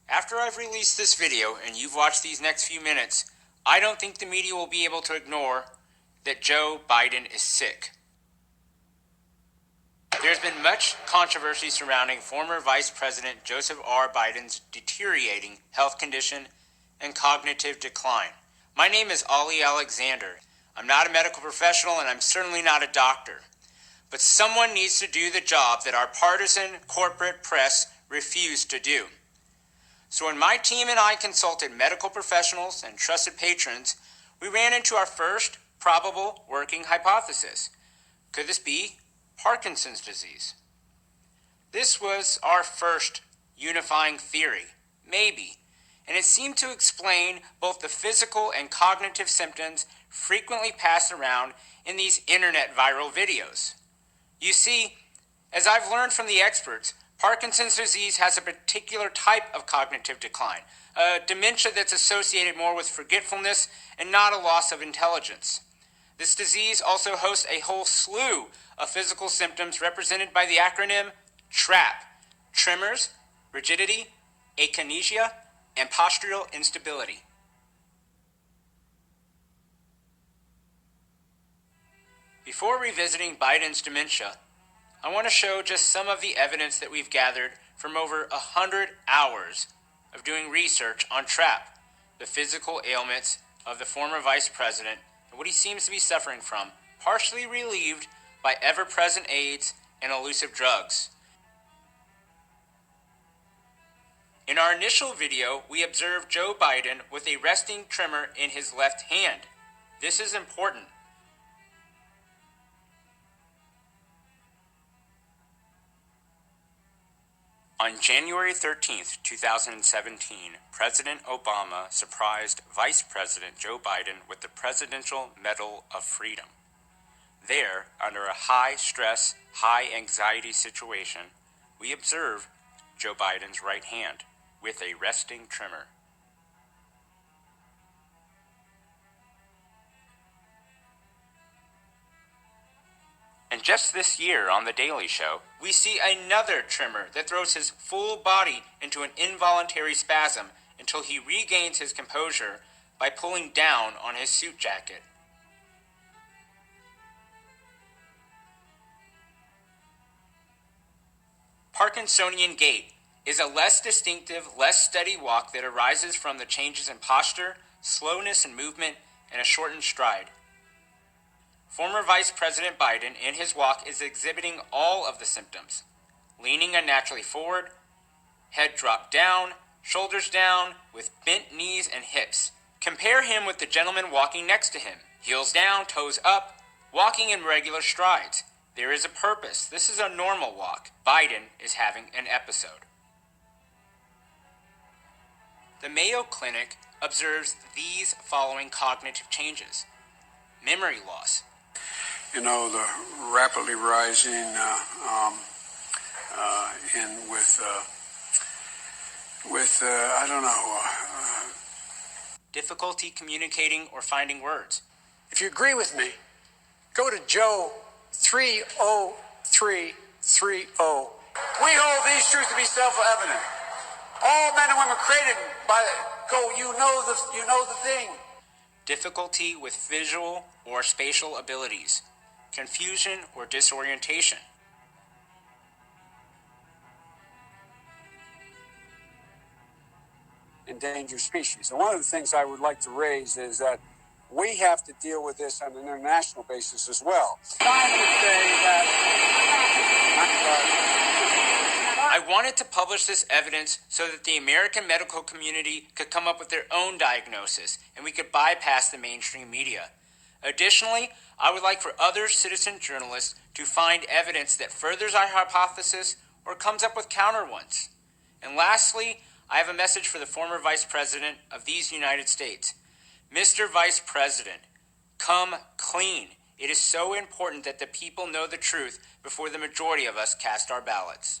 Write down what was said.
After I've released this video and you've watched these next few minutes, I don't think the media will be able to ignore that Joe Biden is sick. There's been much controversy surrounding former Vice President Joseph R. Biden's deteriorating health condition and cognitive decline. My name is Ali Alexander. I'm not a medical professional and I'm certainly not a doctor. But someone needs to do the job that our partisan corporate press refused to do. So when my team and I consulted medical professionals and trusted patrons, we ran into our first probable working hypothesis. Could this be Parkinson's disease? This was our first unifying theory, maybe, and it seemed to explain both the physical and cognitive symptoms frequently passed around in these internet viral videos. You see, as I've learned from the experts, Parkinson's disease has a particular type of cognitive decline, a dementia that's associated more with forgetfulness and not a loss of intelligence. This disease also hosts a whole slew of physical symptoms represented by the acronym TRAP: tremors, rigidity, akinesia, and postural instability. Before revisiting Biden's dementia, I want to show just some of the evidence that we've gathered from over 100 hours of doing research on TRAP, the physical ailments of the former vice president and what he seems to be suffering from, partially relieved by ever-present aids and elusive drugs. In our initial video, we observed Joe Biden with a resting tremor in his left hand. This is important. On January 13, 2017, President Obama surprised Vice President Joe Biden with the Presidential Medal of Freedom. There, under a high-stress, high-anxiety situation, we observe Joe Biden's right hand with a resting tremor. And just this year on The Daily Show, we see another tremor that throws his full body into an involuntary spasm until he regains his composure by pulling down on his suit jacket. Parkinsonian gait is a less distinctive, less steady walk that arises from the changes in posture, slowness in movement, and a shortened stride. Former Vice President Biden in his walk is exhibiting all of the symptoms: leaning unnaturally forward, head dropped down, shoulders down, with bent knees and hips. Compare him with the gentleman walking next to him: heels down, toes up, walking in regular strides. There is a purpose. This is a normal walk. Biden is having an episode. The Mayo Clinic observes these following cognitive changes: memory loss. You know, the rapidly rising I don't know. Difficulty communicating or finding words. If you agree with me, go to Joe 30330. We hold these truths to be self-evident. All men and women created by you know the thing. Difficulty with visual or spatial abilities. Confusion or disorientation. Endangered species. And one of the things I would like to raise is that we have to deal with this on an international basis as well. I wanted to publish this evidence so that the American medical community could come up with their own diagnosis and we could bypass the mainstream media. Additionally, I would like for other citizen journalists to find evidence that furthers our hypothesis or comes up with counter ones. And lastly, I have a message for the former Vice President of these United States. Mr. Vice President, come clean. It is so important that the people know the truth before the majority of us cast our ballots.